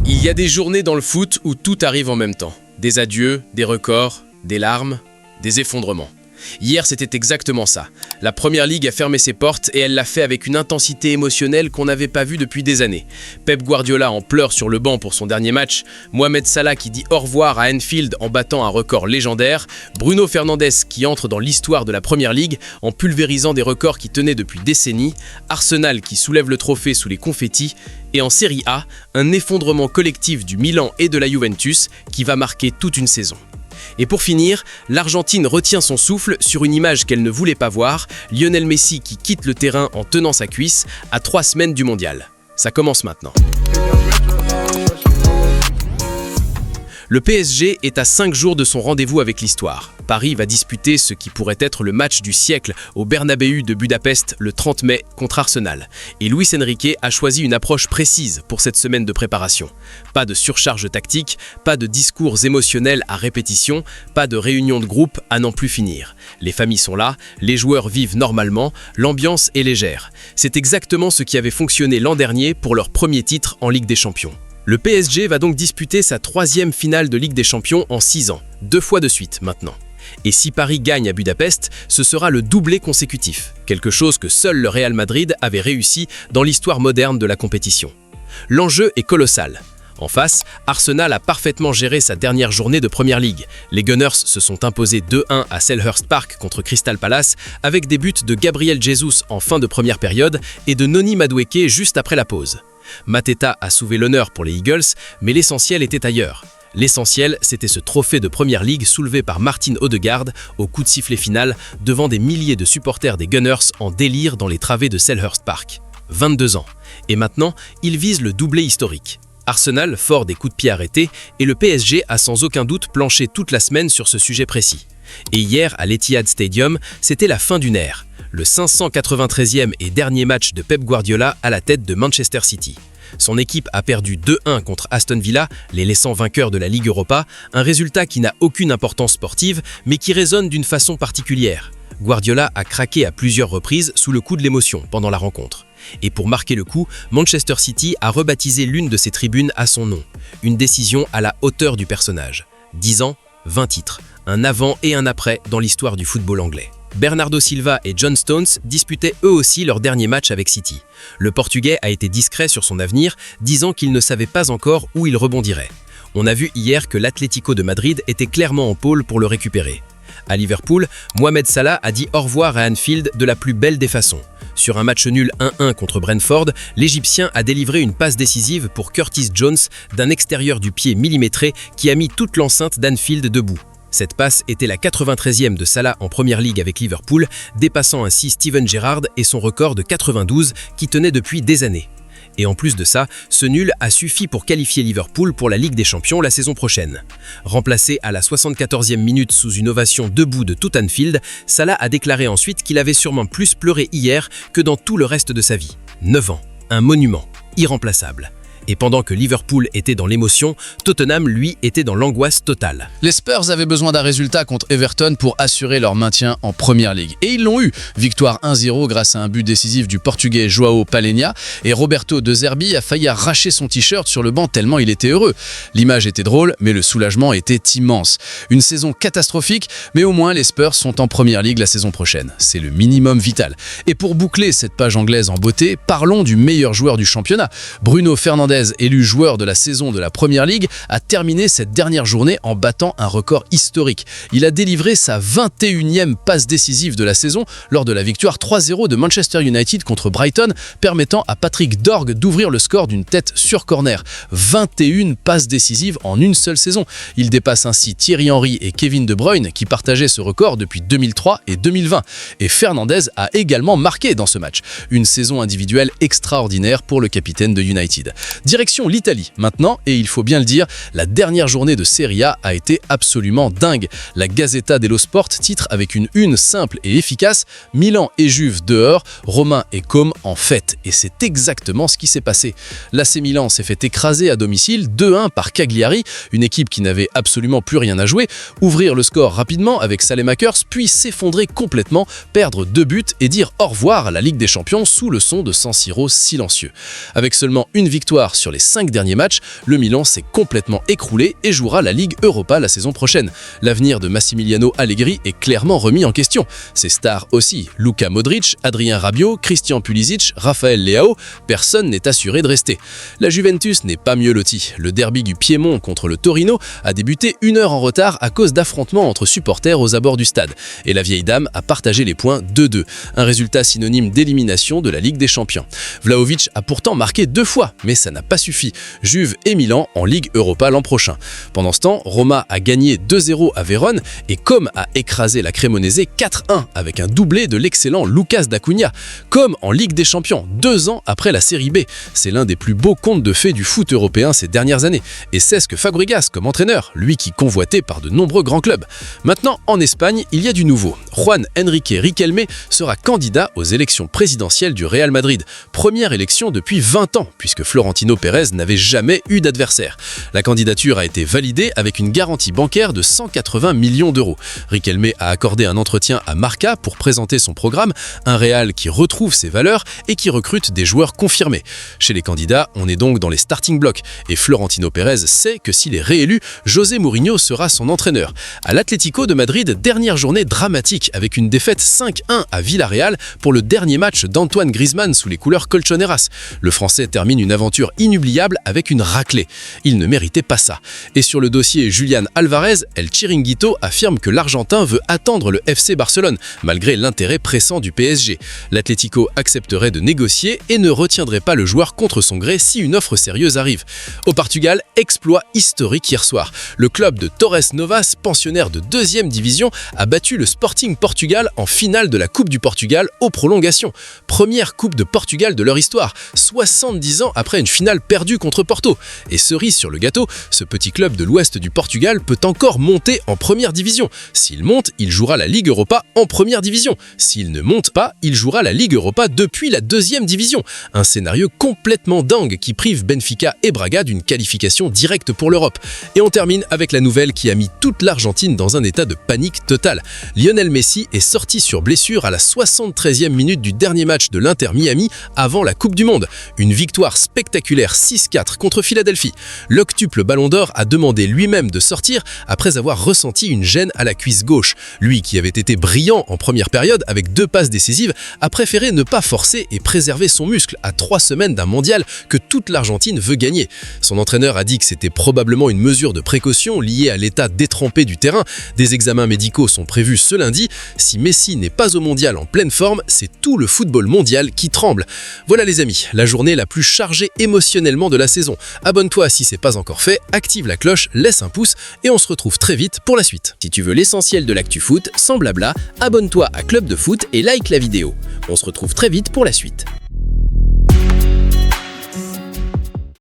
Il y a des journées dans le foot où tout arrive en même temps. Des adieux, des records, des larmes, des effondrements. Hier, c'était exactement ça. La Première Ligue a fermé ses portes et elle l'a fait avec une intensité émotionnelle qu'on n'avait pas vue depuis des années. Pep Guardiola en pleure sur le banc pour son dernier match, Mohamed Salah qui dit au revoir à Anfield en battant un record légendaire, Bruno Fernandes qui entre dans l'histoire de la Première Ligue en pulvérisant des records qui tenaient depuis décennies, Arsenal qui soulève le trophée sous les confettis, et en Serie A, un effondrement collectif du Milan et de la Juventus qui va marquer toute une saison. Et pour finir, l'Argentine retient son souffle sur une image qu'elle ne voulait pas voir, Lionel Messi qui quitte le terrain en tenant sa cuisse à 3 semaines du mondial. Ça commence maintenant. Le PSG est à 5 jours de son rendez-vous avec l'histoire. Paris va disputer ce qui pourrait être le match du siècle au Bernabéu de Budapest le 30 mai contre Arsenal. Et Luis Enrique a choisi une approche précise pour cette semaine de préparation. Pas de surcharge tactique, pas de discours émotionnels à répétition, pas de réunion de groupe à n'en plus finir. Les familles sont là, les joueurs vivent normalement, l'ambiance est légère. C'est exactement ce qui avait fonctionné l'an dernier pour leur premier titre en Ligue des Champions. Le PSG va donc disputer sa 3e finale de Ligue des Champions en 6 ans, 2 fois de suite maintenant. Et si Paris gagne à Budapest, ce sera le doublé consécutif, quelque chose que seul le Real Madrid avait réussi dans l'histoire moderne de la compétition. L'enjeu est colossal. En face, Arsenal a parfaitement géré sa dernière journée de Première Ligue. Les Gunners se sont imposés 2-1 à Selhurst Park contre Crystal Palace avec des buts de Gabriel Jesus en fin de première période et de Noni Madueke juste après la pause. Mateta a sauvé l'honneur pour les Eagles, mais l'essentiel était ailleurs. L'essentiel, c'était ce trophée de Première Ligue soulevé par Martin Odegaard au coup de sifflet final devant des milliers de supporters des Gunners en délire dans les travées de Selhurst Park. 22 ans. Et maintenant, il vise le doublé historique. Arsenal, fort des coups de pied arrêtés, et le PSG a sans aucun doute planché toute la semaine sur ce sujet précis. Et hier, à l'Etihad Stadium, c'était la fin d'une ère. Le 593e et dernier match de Pep Guardiola à la tête de Manchester City. Son équipe a perdu 2-1 contre Aston Villa, les laissant vainqueurs de la Ligue Europa, un résultat qui n'a aucune importance sportive, mais qui résonne d'une façon particulière. Guardiola a craqué à plusieurs reprises sous le coup de l'émotion pendant la rencontre. Et pour marquer le coup, Manchester City a rebaptisé l'une de ses tribunes à son nom. Une décision à la hauteur du personnage. 10 ans, 20 titres. Un avant et un après dans l'histoire du football anglais. Bernardo Silva et John Stones disputaient eux aussi leur dernier match avec City. Le Portugais a été discret sur son avenir, disant qu'il ne savait pas encore où il rebondirait. On a vu hier que l'Atlético de Madrid était clairement en pôle pour le récupérer. À Liverpool, Mohamed Salah a dit au revoir à Anfield de la plus belle des façons. Sur un match nul 1-1 contre Brentford, l'Égyptien a délivré une passe décisive pour Curtis Jones d'un extérieur du pied millimétré qui a mis toute l'enceinte d'Anfield debout. Cette passe était la 93e de Salah en Première Ligue avec Liverpool, dépassant ainsi Steven Gerrard et son record de 92 qui tenait depuis des années. Et en plus de ça, ce nul a suffi pour qualifier Liverpool pour la Ligue des Champions la saison prochaine. Remplacé à la 74e minute sous une ovation debout de tout Anfield, Salah a déclaré ensuite qu'il avait sûrement plus pleuré hier que dans tout le reste de sa vie. 9 ans, un monument, irremplaçable. Et pendant que Liverpool était dans l'émotion, Tottenham, lui, était dans l'angoisse totale. Les Spurs avaient besoin d'un résultat contre Everton pour assurer leur maintien en Première Ligue. Et ils l'ont eu. Victoire 1-0 grâce à un but décisif du Portugais João Palhinha. Et Roberto De Zerbi a failli arracher son t-shirt sur le banc tellement il était heureux. L'image était drôle, mais le soulagement était immense. Une saison catastrophique, mais au moins les Spurs sont en Première Ligue la saison prochaine. C'est le minimum vital. Et pour boucler cette page anglaise en beauté, parlons du meilleur joueur du championnat. Bruno Fernandes, élu joueur de la saison de la Première Ligue, a terminé cette dernière journée en battant un record historique. Il a délivré sa 21e passe décisive de la saison lors de la victoire 3-0 de Manchester United contre Brighton, permettant à Patrick Dorg d'ouvrir le score d'une tête sur corner. 21 passes décisives en une seule saison. Il dépasse ainsi Thierry Henry et Kevin De Bruyne qui partageaient ce record depuis 2003 et 2020. Et Fernandes a également marqué dans ce match. Une saison individuelle extraordinaire pour le capitaine de United. Direction l'Italie maintenant, et il faut bien le dire, la dernière journée de Serie A a été absolument dingue. La Gazzetta dello Sport titre avec une une simple et efficace « Milan et Juve dehors, Romain et Côme en fête ». Et c'est exactement ce qui s'est passé. L'AC Milan s'est fait écraser à domicile 2-1 par Cagliari, une équipe qui n'avait absolument plus rien à jouer, ouvrir le score rapidement avec Salemackers, puis s'effondrer complètement, perdre 2 buts et dire au revoir à la Ligue des Champions sous le son de San Siro silencieux. Avec seulement une victoire sur les 5 derniers matchs, le Milan s'est complètement écroulé et jouera la Ligue Europa la saison prochaine. L'avenir de Massimiliano Allegri est clairement remis en question. Ses stars aussi, Luka Modric, Adrien Rabiot, Christian Pulisic, Raphaël Leao, personne n'est assuré de rester. La Juventus n'est pas mieux lotie. Le derby du Piémont contre le Torino a débuté 1 heure en retard à cause d'affrontements entre supporters aux abords du stade. Et la vieille dame a partagé les points 2-2, un résultat synonyme d'élimination de la Ligue des Champions. Vlahovic a pourtant marqué 2 fois, mais ça n'a pas suffi. Juve et Milan en Ligue Europa l'an prochain. Pendant ce temps, Roma a gagné 2-0 à Vérone et Comme a écrasé la Cremonese 4-1 avec un doublé de l'excellent Lucas d'Acunha. Comme en Ligue des Champions, 2 ans après la Série B. C'est l'un des plus beaux contes de fées du foot européen ces dernières années. Et c'est ce que Fabregas comme entraîneur, lui qui convoité par de nombreux grands clubs. Maintenant, en Espagne, il y a du nouveau. Juan Enrique Riquelme sera candidat aux élections présidentielles du Real Madrid. Première élection depuis 20 ans, puisque Florentino Pérez n'avait jamais eu d'adversaire. La candidature a été validée avec une garantie bancaire de 180 millions d'euros. Riquelme a accordé un entretien à Marca pour présenter son programme, un Real qui retrouve ses valeurs et qui recrute des joueurs confirmés. Chez les candidats, on est donc dans les starting blocks et Florentino Pérez sait que s'il est réélu, José Mourinho sera son entraîneur. À l'Atlético de Madrid, dernière journée dramatique avec une défaite 5-1 à Villarreal pour le dernier match d'Antoine Griezmann sous les couleurs colchoneras. Le Français termine une aventure inoubliable avec une raclée. Il ne méritait pas ça. Et sur le dossier Julián Álvarez, El Chiringuito affirme que l'Argentin veut attendre le FC Barcelone, malgré l'intérêt pressant du PSG. L'Atlético accepterait de négocier et ne retiendrait pas le joueur contre son gré si une offre sérieuse arrive. Au Portugal, exploit historique hier soir. Le club de Torres Novas, pensionnaire de 2e division, a battu le Sporting Portugal en finale de la Coupe du Portugal aux prolongations. Première Coupe de Portugal de leur histoire, 70 ans après une finale perdue contre Porto. Et cerise sur le gâteau, ce petit club de l'ouest du Portugal peut encore monter en première division. S'il monte, il jouera la Ligue Europa en première division. S'il ne monte pas, il jouera la Ligue Europa depuis la 2e division. Un scénario complètement dingue qui prive Benfica et Braga d'une qualification directe pour l'Europe. Et on termine avec la nouvelle qui a mis toute l'Argentine dans un état de panique totale. Lionel Messi est sorti sur blessure à la 73e minute du dernier match de l'Inter Miami avant la Coupe du Monde. Une victoire spectaculaire 6-4 contre Philadelphie. L'octuple Ballon d'Or a demandé lui-même de sortir après avoir ressenti une gêne à la cuisse gauche. Lui qui avait été brillant en première période avec 2 passes décisives a préféré ne pas forcer et préserver son muscle à 3 semaines d'un mondial que toute l'Argentine veut gagner. Son entraîneur a dit que c'était probablement une mesure de précaution liée à l'état détrempé du terrain. Des examens médicaux sont prévus ce lundi. Si Messi n'est pas au mondial en pleine forme, c'est tout le football mondial qui tremble. Voilà les amis, la journée la plus chargée émotionnellement de la saison. Abonne-toi si c'est pas encore fait, active la cloche, laisse un pouce et on se retrouve très vite pour la suite. Si tu veux l'essentiel de l'actu foot, sans blabla, abonne-toi à Club de Foot et like la vidéo. On se retrouve très vite pour la suite.